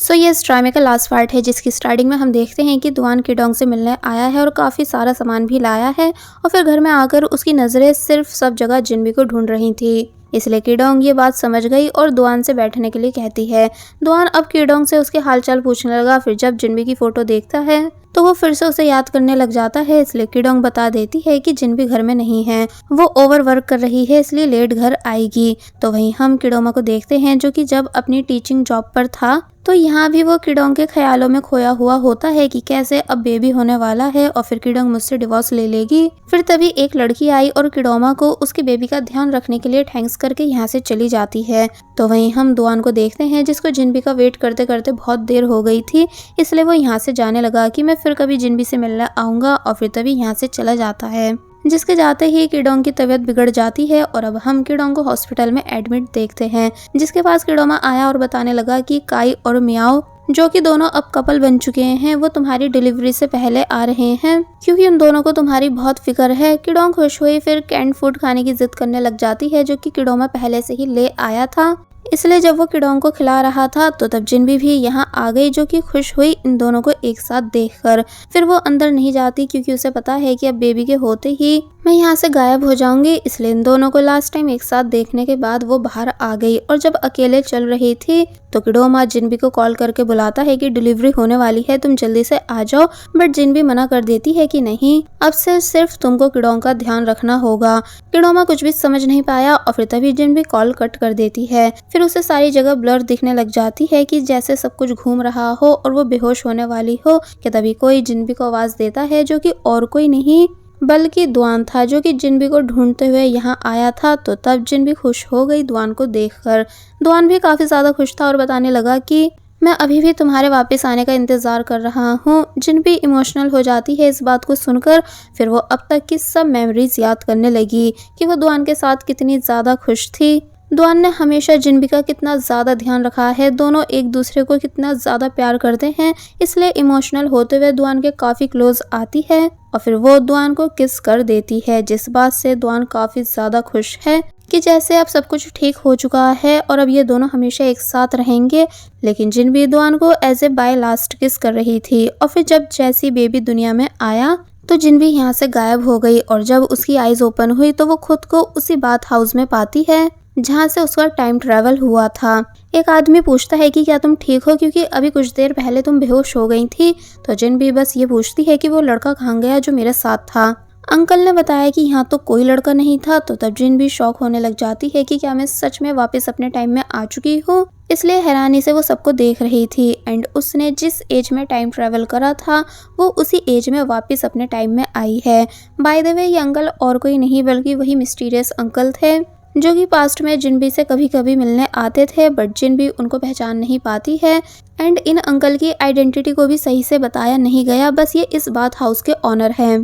ये इस ड्रामे का लास्ट पार्ट है जिसकी स्टार्टिंग में हम देखते हैं कि दुआन किडोंग से मिलने आया है और काफ़ी सारा सामान भी लाया है और फिर घर में आकर उसकी नज़रें सिर्फ सब जगह जिनबी को ढूंढ रही थी। इसलिए किडोंग ये बात समझ गई और दुआन से बैठने के लिए कहती है। दुआन अब किडोंग से उसके हालचाल पूछने लगा। फिर जब जिनबी की फ़ोटो देखता है तो वो फिर से उसे याद करने लग जाता है। इसलिए किडोंग बता देती है कि जिनबी घर में नहीं है, वो ओवर वर्क कर रही है इसलिए लेट घर आएगी। तो वहीं हम किडोमा को देखते हैं जो कि जब अपनी टीचिंग जॉब पर था तो यहाँ भी वो किडोंग के ख्यालों में खोया हुआ होता है कि कैसे अब बेबी होने वाला है और फिर किडोंग मुझसे डिवोर्स ले लेगी। फिर तभी एक लड़की आई और किडोमा को उसके बेबी का ध्यान रखने के लिए थैंक्स करके यहाँ से चली जाती है। तो वहीं हम दुआन को देखते हैं जिसको जिनबी का वेट करते करते बहुत देर हो गई थी, इसलिए वो यहाँ से जाने लगा कि मैं फिर कभी जिनबी से मिलने आऊंगा और फिर तभी यहाँ से चला जाता है। जिसके जाते ही किडोंग की तबीयत बिगड़ जाती है और अब हम किडोंग को हॉस्पिटल में एडमिट देखते हैं। जिसके पास किडोमा आया और बताने लगा कि काई और मियाओ जो कि दोनों अब कपल बन चुके हैं वो तुम्हारी डिलीवरी से पहले आ रहे हैं क्योंकि उन दोनों को तुम्हारी बहुत फिक्र है। किडोंग खुश हुई फिर कैंड फूड खाने की जिद करने लग जाती है जो कि किडोमा पहले से ही ले आया था। इसलिए जब वो किडोंग को खिला रहा था तो तब जिनबी भी यहाँ आ गई जो कि खुश हुई इन दोनों को एक साथ देखकर। फिर वो अंदर नहीं जाती क्योंकि उसे पता है कि अब बेबी के होते ही मैं यहाँ से गायब हो जाऊंगी। इसलिए इन दोनों को लास्ट टाइम एक साथ देखने के बाद वो बाहर आ गई और जब अकेले चल रही थी तो किडोमा जिनबी को कॉल करके बुलाता है कि डिलीवरी होने वाली है, तुम जल्दी से आ जाओ। बट जिनबी मना कर देती है कि नहीं, अब से सिर्फ तुमको किडोंग का ध्यान रखना होगा। किडोमा कुछ भी समझ नहीं पाया और फिर तभी जिनबी कॉल कट कर देती है। फिर उसे सारी जगह ब्लर दिखने लग जाती है कि जैसे सब कुछ घूम रहा हो और वो बेहोश होने वाली हो कि तभी कोई जिनबी को आवाज देता है जो कि और कोई नहीं बल्कि दुआन था जो कि जिनबी को ढूंढते हुए यहाँ आया था। तो तब जिनबी खुश हो गई दुआन को देखकर। दुआन भी काफी ज्यादा खुश था और बताने लगा कि मैं अभी भी तुम्हारे वापस आने का इंतजार कर रहा हूँ। जिनबी इमोशनल हो जाती है इस बात को सुनकर। फिर वो अब तक की सब मेमोरीज याद करने लगी कि वो दुआन के साथ कितनी ज्यादा खुश थी। दुआन ने हमेशा जिनबी का कितना ज़्यादा ध्यान रखा है, दोनों एक दूसरे को कितना ज़्यादा प्यार करते हैं। इसलिए इमोशनल होते हुए दुआन के काफ़ी क्लोज आती है और फिर वो दुआन को किस कर देती है, जिस बात से दुआन काफ़ी ज़्यादा खुश है कि जैसे अब सब कुछ ठीक हो चुका है और अब ये दोनों हमेशा एक साथ रहेंगे। लेकिन जिनबी दुआन को एज ए बाय लास्ट किस कर रही थी और फिर जब जैसी बेबी दुनिया में आया तो जिनबी यहाँ से गायब हो गई और जब उसकी आईज ओपन हुई तो वो खुद को उसी बाथ हाउस में पाती है जहाँ से उसका टाइम ट्रैवल हुआ था। एक आदमी पूछता है कि क्या तुम ठीक हो क्योंकि अभी कुछ देर पहले तुम बेहोश हो गई थी। तो जिनबी बस ये पूछती है कि वो लड़का कहाँ गया जो मेरे साथ था। अंकल ने बताया कि यहाँ तो कोई लड़का नहीं था। तो तब जिनबी शॉक होने लग जाती है कि क्या मैं सच में वापस अपने टाइम में आ चुकी हूँ। इसलिए हैरानी से वो सबको देख रही थी एंड उसने जिस एज में टाइम ट्रैवल करा था वो उसी एज में वापस अपने टाइम में आई है। बाय द वे ये अंकल और कोई नहीं बल्कि वही मिस्टीरियस अंकल थे जो कि पास्ट में जिनबी से कभी कभी मिलने आते थे बट जिनबी उनको पहचान नहीं पाती है एंड इन अंकल की आइडेंटिटी को भी सही से बताया नहीं गया, बस ये इस बाथ हाउस के ऑनर हैं।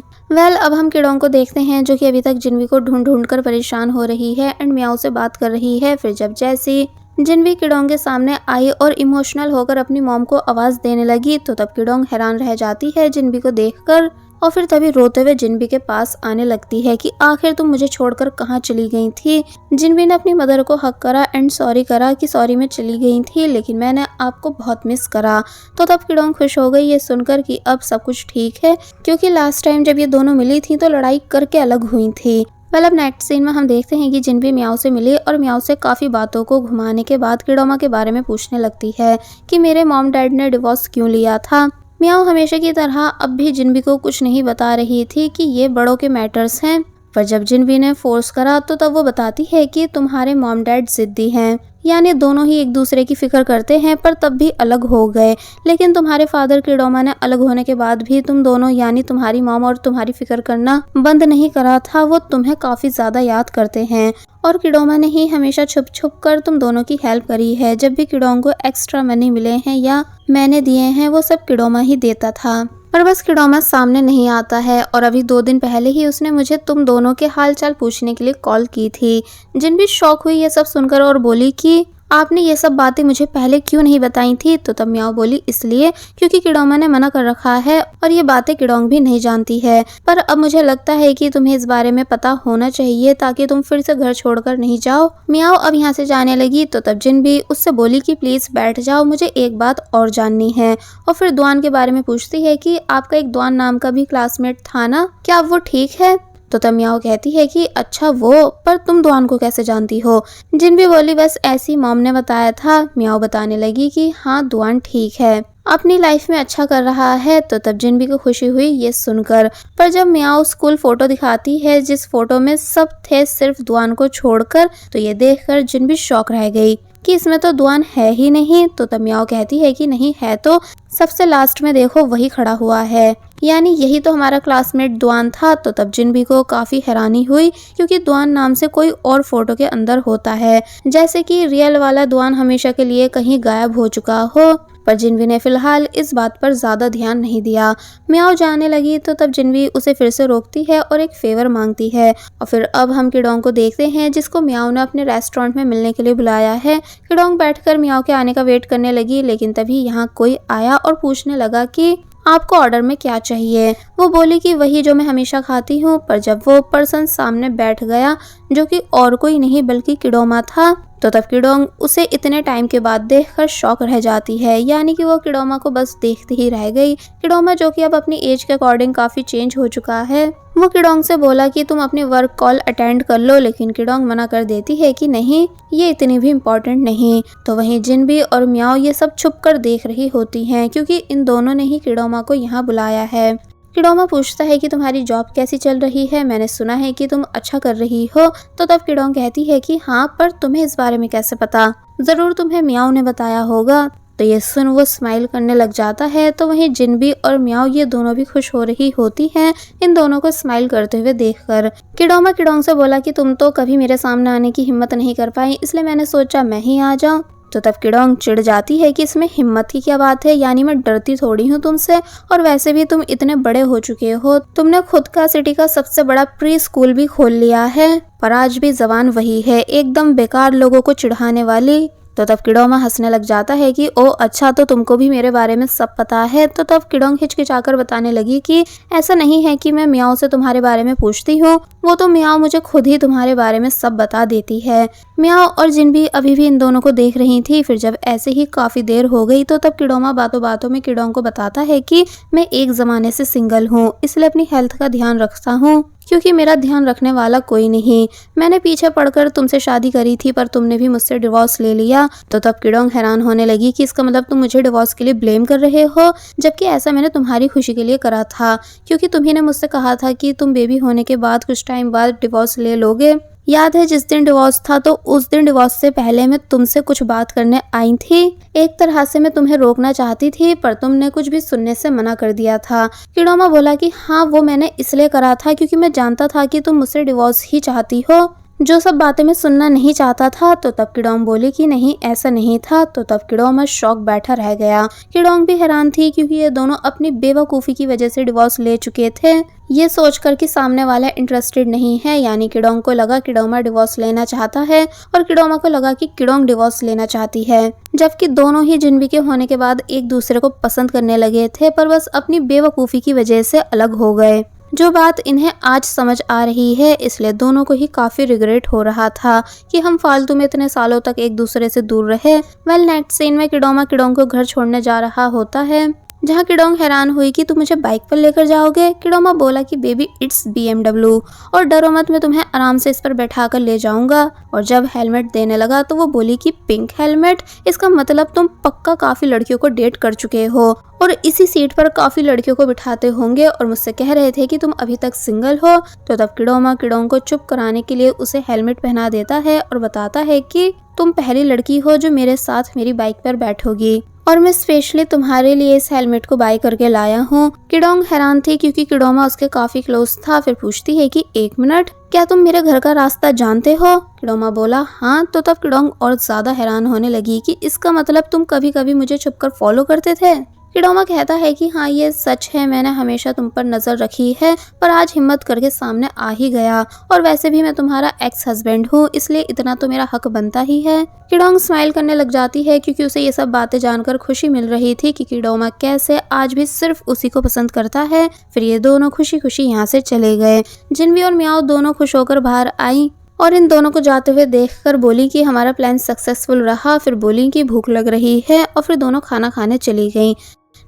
अब हम किडोंग को देखते हैं जो कि अभी तक जिनबी को ढूंढ ढूंढ कर परेशान हो रही है एंड मियाओ से बात कर रही है। फिर जब जैसी जिनबी किडोंग के सामने आई और इमोशनल होकर अपनी मॉम को आवाज देने लगी तो तब किडोंग हैरान रह जाती है जिनबी को देखकर और फिर तभी रोते हुए जिनबी के पास आने लगती है कि आखिर तुम मुझे छोड़कर कहाँ चली गई थी। जिनबी ने अपनी मदर को हक करा एंड सॉरी करा कि सॉरी मैं चली गई थी लेकिन मैंने आपको बहुत मिस करा। तो तब किडोंग खुश हो गई ये सुनकर कि अब सब कुछ ठीक है क्योंकि लास्ट टाइम जब ये दोनों मिली थी तो लड़ाई करके अलग हुई थी। अब नेक्स्ट सीन में हम देखते हैं कि जिनबी मियाओ से मिली और मियाओ से काफ़ी बातों को घुमाने के बाद किडोमा के बारे में पूछने लगती है कि मेरे मॉम डैड ने डिवोर्स क्यों लिया था। मियाओ हमेशा की तरह अब भी जिनबी को कुछ नहीं बता रही थी कि ये बड़ों के मैटर्स हैं। पर जब जिनबी ने फोर्स करा तो तब वो बताती है कि तुम्हारे मॉम डैड जिद्दी हैं, यानी दोनों ही एक दूसरे की फिक्र करते हैं पर तब भी अलग हो गए। लेकिन तुम्हारे फादर किडोमा ने अलग होने के बाद भी तुम दोनों यानी तुम्हारी मॉम और तुम्हारी फिक्र करना बंद नहीं करा था। वो तुम्हें काफी ज्यादा याद करते हैं और किडोमा ने ही हमेशा छुप छुप कर तुम दोनों की हेल्प करी है। जब भी किडोंग को एक्स्ट्रा मनी मिले हैं या मैंने दिए हैं वो सब किडोमा ही देता था पर बस किडोमा सामने नहीं आता है। और अभी 2 दिन पहले ही उसने मुझे तुम दोनों के हाल चाल पूछने के लिए कॉल की थी। जिनबी शॉक हुई ये सब सुनकर और बोली कि आपने ये सब बातें मुझे पहले क्यों नहीं बताई थी? तो तब मियाओ बोली, इसलिए क्योंकि किडोमा ने मना कर रखा है और ये बातें किडोंग भी नहीं जानती है। पर अब मुझे लगता है कि तुम्हें इस बारे में पता होना चाहिए ताकि तुम फिर से घर छोड़कर नहीं जाओ। मियाओ अब यहाँ से जाने लगी तो तब जिन भी उससे बोली कि प्लीज बैठ जाओ, मुझे एक बात और जाननी है। और फिर दुआन के बारे में पूछती है कि आपका एक दुआन नाम का भी क्लासमेट था ना, क्या वो ठीक है? तो तब मियाओ कहती है कि अच्छा वो, पर तुम दुआन को कैसे जानती हो? जिन भी बोली बस ऐसी मॉम ने बताया था। मियाओ बताने लगी कि हाँ दुआन ठीक है, अपनी लाइफ में अच्छा कर रहा है। तो तब जिनबी को खुशी हुई ये सुनकर। पर जब मियाओ स्कूल फोटो दिखाती है जिस फोटो में सब थे सिर्फ दुआन को छोड़कर, तो ये देखकर जिनबी शॉक रह गई कि इसमें तो दुआन है ही नहीं। तो तब मियाओ कहती है कि नहीं है तो, सबसे लास्ट में देखो वही खड़ा हुआ है, यानी यही तो हमारा क्लासमेट दुआन था। तो तब जिनबी को काफी हैरानी हुई क्योंकि दुआन नाम से कोई और फोटो के अंदर होता है, जैसे कि रियल वाला दुआन हमेशा के लिए कहीं गायब हो चुका हो। पर जिनबी ने फिलहाल इस बात पर ज्यादा ध्यान नहीं दिया। मियाओ जाने लगी तो तब जिनबी उसे फिर से रोकती है और एक फेवर मांगती है। और फिर अब हम किडोंग को देखते हैं जिसको मियाओ ने अपने रेस्टोरेंट में मिलने के लिए बुलाया है। किडोंग बैठकर मियाओ के आने का वेट करने लगी, लेकिन तभी यहाँ कोई आया और पूछने लगा कि आपको ऑर्डर में क्या चाहिए। वो बोली कि वही जो मैं हमेशा खाती हूँ। पर जब वो पर्सन सामने बैठ गया जो कि और कोई नहीं बल्कि किडोमा था, तो तब किडोंग उसे इतने टाइम के बाद देखकर शॉक रह जाती है, यानी कि वो किडोमा को बस देखते ही रह गई। किडोमा जो कि अब अपनी एज के अकॉर्डिंग काफी चेंज हो चुका है, वो किडोंग से बोला कि तुम अपनी वर्क कॉल अटेंड कर लो, लेकिन किडोंग मना कर देती है कि नहीं ये इतनी भी इम्पोर्टेंट नहीं। तो वहीं जिनबी और मियाओ ये सब छुप कर देख रही होती हैं क्योंकि इन दोनों ने ही किडोमा को यहाँ बुलाया है। किडोमा पूछता है कि तुम्हारी जॉब कैसी चल रही है, मैंने सुना है कि तुम अच्छा कर रही हो। तो तब किडोंग कहती है कि हाँ, पर तुम्हें इस बारे में कैसे पता? जरूर तुम्हें मियाओ ने बताया होगा। तो ये सुन वो स्माइल करने लग जाता है। तो वहीं जिनबी और मियाओ ये दोनों भी खुश हो रही होती हैं इन दोनों को स्माइल करते हुए देखकर। किडोमा किडोंग से बोला कि तुम तो कभी मेरे सामने आने की हिम्मत नहीं कर पाई, इसलिए मैंने सोचा मैं ही आ जाऊं। तो तब किडोंग चिढ़ जाती है कि इसमें हिम्मत की क्या बात है, यानी मैं डरती थोड़ी हूँ तुमसे, और वैसे भी तुम इतने बड़े हो चुके हो, तुमने खुद का सिटी का सबसे बड़ा प्री स्कूल भी खोल लिया है, पर आज भी जबान वही है, एकदम बेकार लोगों को चिढ़ाने वाली। तो तब किडोमा हंसने लग जाता है कि ओ अच्छा, तो तुमको भी मेरे बारे में सब पता है। तो तब किडोंग हिचकिचाकर बताने लगी कि ऐसा नहीं है कि मैं मियाओ से तुम्हारे बारे में पूछती हूँ, वो तो मियाओ मुझे खुद ही तुम्हारे बारे में सब बता देती है। मियाओ और जिनबी अभी भी इन दोनों को देख रही थी। फिर जब ऐसे ही काफी देर हो गई तो तब किडोमा बातों बातों में किडोंग को बताता है कि मैं एक जमाने से सिंगल हूँ, इसलिए अपनी हेल्थ का ध्यान रखता हूँ क्योंकि मेरा ध्यान रखने वाला कोई नहीं। मैंने पीछे पड़कर तुमसे शादी करी थी, पर तुमने भी मुझसे डिवोर्स ले लिया। तो तब किडोंग हैरान होने लगी कि इसका मतलब तुम मुझे डिवोर्स के लिए ब्लेम कर रहे हो, जबकि ऐसा मैंने तुम्हारी खुशी के लिए करा था, क्योंकि तुम्ही ने मुझसे कहा था कि तुम बेबी होने के बाद कुछ टाइम बाद डिवोर्स ले लोगे। याद है जिस दिन डिवोर्स था, तो उस दिन डिवोर्स से पहले मैं तुमसे कुछ बात करने आई थी। एक तरह से मैं तुम्हें रोकना चाहती थी, पर तुमने कुछ भी सुनने से मना कर दिया था। किडोमा बोला कि हाँ, वो मैंने इसलिए करा था क्योंकि मैं जानता था कि तुम मुझसे डिवोर्स ही चाहती हो, जो सब बातें मैं सुनना नहीं चाहता था। तो तब किडोंग बोली कि नहीं ऐसा नहीं था। तो तब किडोमा शॉक बैठा रह गया। किडोंग भी हैरान थी क्योंकि ये दोनों अपनी बेवकूफ़ी की वजह से डिवोर्स ले चुके थे, ये सोचकर कि सामने वाला इंटरेस्टेड नहीं है। यानी किडोंग को लगा किडोमा डिवोर्स लेना चाहता है और किडोमा को लगा कि किडोंग डिवोर्स लेना चाहती है, जबकि दोनों ही जिनबी के होने के बाद एक दूसरे को पसंद करने लगे थे, पर बस अपनी बेवकूफ़ी की वजह से अलग हो गए। जो बात इन्हें आज समझ आ रही है, इसलिए दोनों को ही काफी रिग्रेट हो रहा था कि हम फालतू में इतने सालों तक एक दूसरे से दूर रहे। वेल नेक्स्ट सीन में किडोमा किडोंग को घर छोड़ने जा रहा होता है, जहाँ किडोंग हैरान हुई कि तुम मुझे बाइक पर लेकर जाओगे। किडोमा बोला कि बेबी इट्स BMW और डरो मत, मैं तुम्हें आराम से इस पर बैठा कर ले जाऊंगा। और जब हेलमेट देने लगा तो वो बोली कि पिंक हेलमेट, इसका मतलब तुम पक्का काफी लड़कियों को डेट कर चुके हो और इसी सीट पर काफी लड़कियों को बिठाते होंगे और मुझसे कह रहे थे कि तुम अभी तक सिंगल हो। तो तब किडोमा किडोंग को चुप कराने के लिए उसे हेलमेट पहना देता है और बताता है कि तुम पहली लड़की हो जो मेरे साथ मेरी बाइक पर बैठोगी और मैं स्पेशली तुम्हारे लिए इस हेलमेट को बाय करके लाया हूँ। किडोंग हैरान थी क्योंकि किडोमा उसके काफी क्लोज था। फिर पूछती है कि एक मिनट, क्या तुम मेरे घर का रास्ता जानते हो? किडोमा बोला हाँ। तो तब किडोंग और ज्यादा हैरान होने लगी कि इसका मतलब तुम कभी कभी मुझे छुपकर फॉलो करते थे। किडोमा कहता है कि हाँ ये सच है, मैंने हमेशा तुम पर नजर रखी है पर आज हिम्मत करके सामने आ ही गया, और वैसे भी मैं तुम्हारा एक्स हस्बैंड हूँ इसलिए इतना तो मेरा हक बनता ही है। किडोंग स्माइल करने लग जाती है क्योंकि उसे ये सब बातें जानकर खुशी मिल रही थी कि किडोमा कैसे आज भी सिर्फ उसी को पसंद करता है। फिर ये दोनों खुशी खुशी यहाँ से चले गए। जिनबी और मियाओ दोनों खुश होकर बाहर आई और इन दोनों को जाते हुए देखकर बोली कि हमारा प्लान सक्सेसफुल रहा। फिर बोली कि भूख लग रही है और फिर दोनों खाना खाने चली गईं।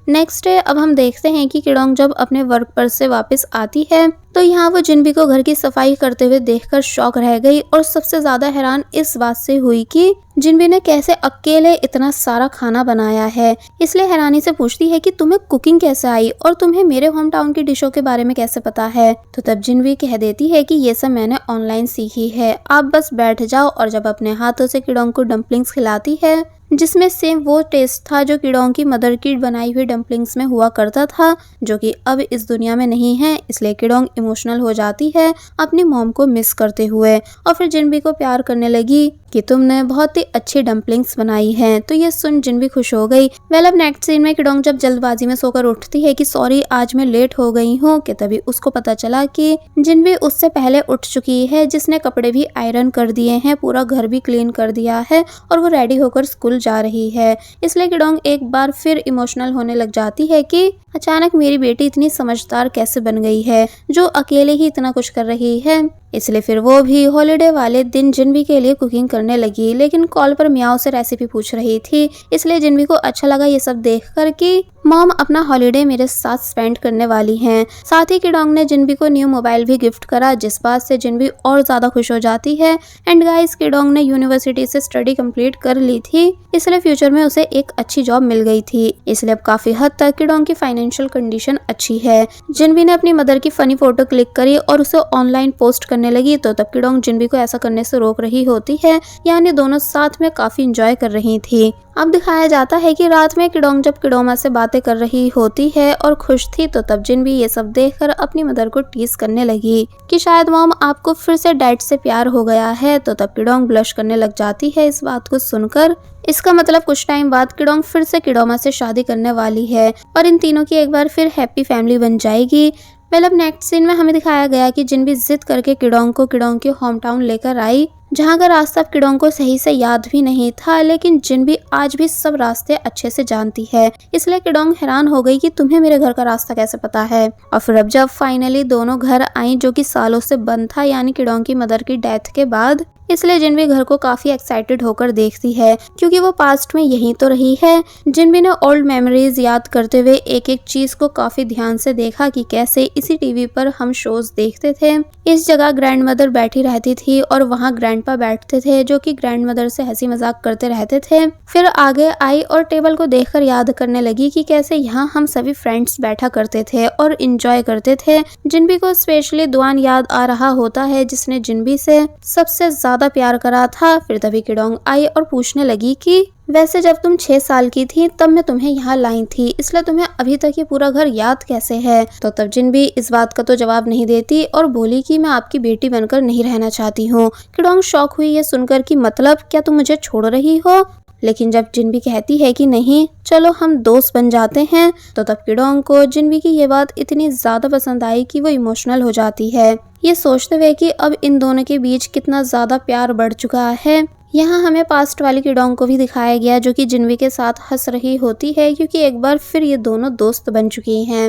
नेक्स्ट डे अब हम देखते हैं कि किडोंग जब अपने वर्क पर से वापस आती है तो यहाँ वो जिनबी को घर की सफाई करते हुए देखकर शॉक रह गई और सबसे ज्यादा हैरान इस बात से हुई कि जिनबी ने कैसे अकेले इतना सारा खाना बनाया है। इसलिए हैरानी से पूछती है कि तुम्हें कुकिंग कैसे आई और तुम्हें मेरे होम टाउन की डिशों के बारे में कैसे पता है। तो तब जिनबी कह देती है कि ये सब मैंने ऑनलाइन सीखी है, आप बस बैठ जाओ। और जब अपने हाथों से किडोंग को डम्पलिंग्स खिलाती है जिसमें सेम वो टेस्ट था जो किडोंग की मदर की बनाई हुई डम्पलिंग्स में हुआ करता था, जो कि अब इस दुनिया में नहीं है। इसलिए किडोंग इमोशनल हो जाती है अपनी मॉम को मिस करते हुए और फिर जिनबी को प्यार करने लगी कि तुमने बहुत ही अच्छी डम्पलिंग्स बनाई हैं। तो ये सुन जिनबी खुश हो गई। वेल अब नेक्स्ट सीन में किडोंग जब जल्दबाजी में सोकर उठती है कि सॉरी आज मैं लेट हो गई हूँ, कि तभी उसको पता चला कि जिनबी उससे पहले उठ चुकी है, जिसने कपड़े भी आयरन कर दिए हैं, पूरा घर भी क्लीन कर दिया है और वो रेडी होकर स्कूल जा रही है। इसलिए किडोंग एक बार फिर इमोशनल होने लग जाती है कि अचानक मेरी बेटी इतनी समझदार कैसे बन गई है जो अकेले ही इतना कुछ कर रही है। इसलिए फिर वो भी हॉलिडे वाले दिन जिनबी के लिए कुकिंग करने लगी, लेकिन कॉल पर मियाओ से रेसिपी पूछ रही थी। इसलिए जिनबी को अच्छा लगा ये सब देखकर कि मॉम अपना हॉलिडे मेरे साथ स्पेंड करने वाली हैं। साथ ही किडोंग ने जिनबी को न्यू मोबाइल भी गिफ्ट करा, जिस बात से जिनबी और ज्यादा खुश हो जाती है। एंड गाइस किडोंग ने यूनिवर्सिटी से स्टडी कंप्लीट कर ली थी, इसलिए फ्यूचर में उसे एक अच्छी जॉब मिल गई थी। इसलिए अब काफी हद तक किडोंग की फाइनेंशियल कंडीशन अच्छी है। जिनबी ने अपनी मदर की फनी फोटो क्लिक करी और उसे ऑनलाइन पोस्ट करने लगी, तो तब किडोंग जिनबी को ऐसा करने से रोक रही होती है, यानी दोनों साथ में काफी एंजॉय कर रही थी। अब दिखाया जाता है कि रात में किडोंग जब किडोमा से बातें कर रही होती है और खुश थी, तो तब जिनबी ये सब देखकर अपनी मदर को टीज करने लगी कि शायद मॉम आपको फिर से डैड से प्यार हो गया है। तो तब किडोंग ब्लश करने लग जाती है इस बात को सुनकर। इसका मतलब कुछ टाइम बाद किडोंग फिर से किडोमा से शादी करने वाली है और इन तीनों की एक बार फिर हैप्पी फैमिली बन जाएगी। अब नेक्स्ट सीन में हमें दिखाया गया कि जिनबी जिद करके किडोंग को किडोंग के होम टाउन लेकर आई, जहाँ का रास्ता किडोंग को सही से याद भी नहीं था, लेकिन जिनबी आज भी सब रास्ते अच्छे से जानती है। इसलिए किडोंग हैरान हो गई कि तुम्हें मेरे घर का रास्ता कैसे पता है। और फिर अब जब फाइनली दोनों घर आई, जो कि सालों से बंद था, यानी किडोंग की मदर की डेथ के बाद, इसलिए जिनबी घर को काफी एक्साइटेड होकर देखती है क्योंकि वो पास्ट में यहीं तो रही है। जिनबी ने ओल्ड मेमोरीज याद करते हुए एक एक चीज को काफी ध्यान से देखा कि कैसे इसी टीवी पर हम शोज देखते थे। इस जगह ग्रैंड मदर बैठी रहती थी और वहाँ ग्रैंडपा बैठते थे, जो कि ग्रैंड मदर से हंसी मजाक करते रहते थे। फिर आगे आई और टेबल को देखकर याद करने लगी कि कैसे यहाँ हम सभी फ्रेंड्स बैठा करते थे और इंजॉय करते थे। जिनबी को स्पेशली दुआन याद आ रहा होता है, जिसने जिनबी से सबसे ज्यादा प्यार करा था। फिर तभी किडोंग आई और पूछने लगी कि वैसे जब तुम 6 साल की थी तब मैं तुम्हें यहाँ लाई थी, इसलिए तुम्हें अभी तक ये पूरा घर याद कैसे है। तो तब जिनबी इस बात का तो जवाब नहीं देती और बोली कि मैं आपकी बेटी बनकर नहीं रहना चाहती हूँ। किडोंग शॉक हुई ये सुनकर कि मतलब क्या तुम मुझे छोड़ रही हो। लेकिन जब जिनबी कहती है कि नहीं चलो हम दोस्त बन जाते हैं, तो तब किडोंग को जिनबी की ये बात इतनी ज्यादा पसंद आई कि वो इमोशनल हो जाती है, ये सोचते हुए कि अब इन दोनों के बीच कितना ज्यादा प्यार बढ़ चुका है। यहाँ हमें पास्ट वाली किडोंग को भी दिखाया गया, जो कि जिनबी के साथ हंस रही होती है क्योंकि एक बार फिर ये दोनों दोस्त बन चुकी हैं।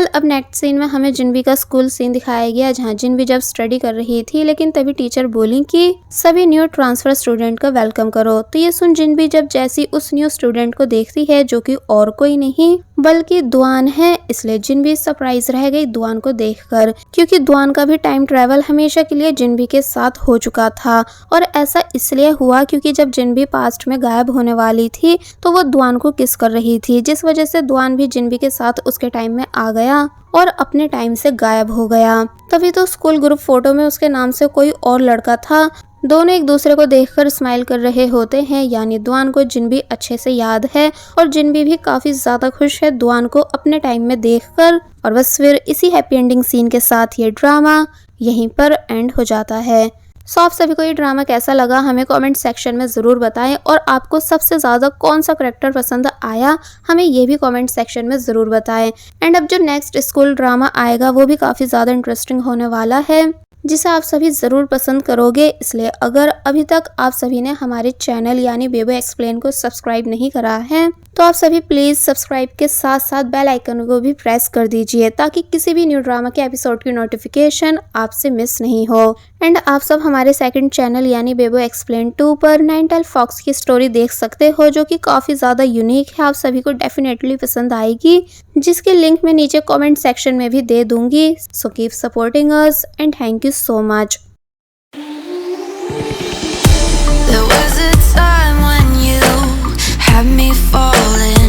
अब नेक्स्ट सीन में हमें जिनबी का स्कूल सीन दिखाया गया, जहाँ जिनबी जब स्टडी कर रही थी, लेकिन तभी टीचर बोली कि सभी न्यू ट्रांसफर स्टूडेंट का वेलकम करो। तो ये सुन जिनबी जब जैसी उस न्यू स्टूडेंट को देखती है, जो कि और कोई नहीं बल्कि दुआन है, इसलिए जिनबी सरप्राइज रह गई दुआन को देखकर, क्योंकि दुआन का भी टाइम ट्रेवल हमेशा के लिए जिनबी के साथ हो चुका था। और ऐसा इसलिए हुआ क्योंकि जब जिनबी पास्ट में गायब होने वाली थी तो वो दुआन को किस कर रही थी, जिस वजह से दुआन भी जिनबी के साथ उसके टाइम में आ गया और अपने टाइम से गायब हो गया। तभी तो स्कूल ग्रुप फोटो में उसके नाम से कोई और लड़का था। दोनों एक दूसरे को देखकर स्माइल कर रहे होते हैं, यानी दुआन को जिनबी अच्छे से याद है और जिनबी भी काफी ज्यादा खुश है दुआन को अपने टाइम में देखकर। और बस फिर इसी हैप्पी एंडिंग सीन के साथ ये ड्रामा यहीं पर एंड हो जाता है। सो आप सभी को ये ड्रामा कैसा लगा हमें कमेंट सेक्शन में ज़रूर बताएं, और आपको सबसे ज़्यादा कौन सा करेक्टर पसंद आया हमें ये भी कमेंट सेक्शन में ज़रूर बताएं। एंड अब जो नेक्स्ट स्कूल ड्रामा आएगा वो भी काफ़ी ज़्यादा इंटरेस्टिंग होने वाला है, जिसे आप सभी ज़रूर पसंद करोगे। इसलिए अगर अभी तक आप सभी ने हमारे चैनल यानी बेबो एक्सप्लेन को सब्सक्राइब नहीं करा है तो आप सभी प्लीज़ सब्सक्राइब के साथ साथ बेल आइकन को भी प्रेस कर दीजिए, ताकि किसी भी न्यू ड्रामा के एपिसोड की नोटिफिकेशन आपसे मिस नहीं हो। एंड आप सब हमारे सेकंड चैनल यानी बेबो एक्सप्लेन 2 पर नाइनटेल फॉक्स की स्टोरी देख सकते हो, जो कि काफ़ी ज़्यादा यूनिक है, आप सभी को डेफिनेटली पसंद आएगी, जिसकी लिंक मैं नीचे कमेंट सेक्शन में भी दे दूंगी। So keep supporting us and thank you so much. There was a time when you had me falling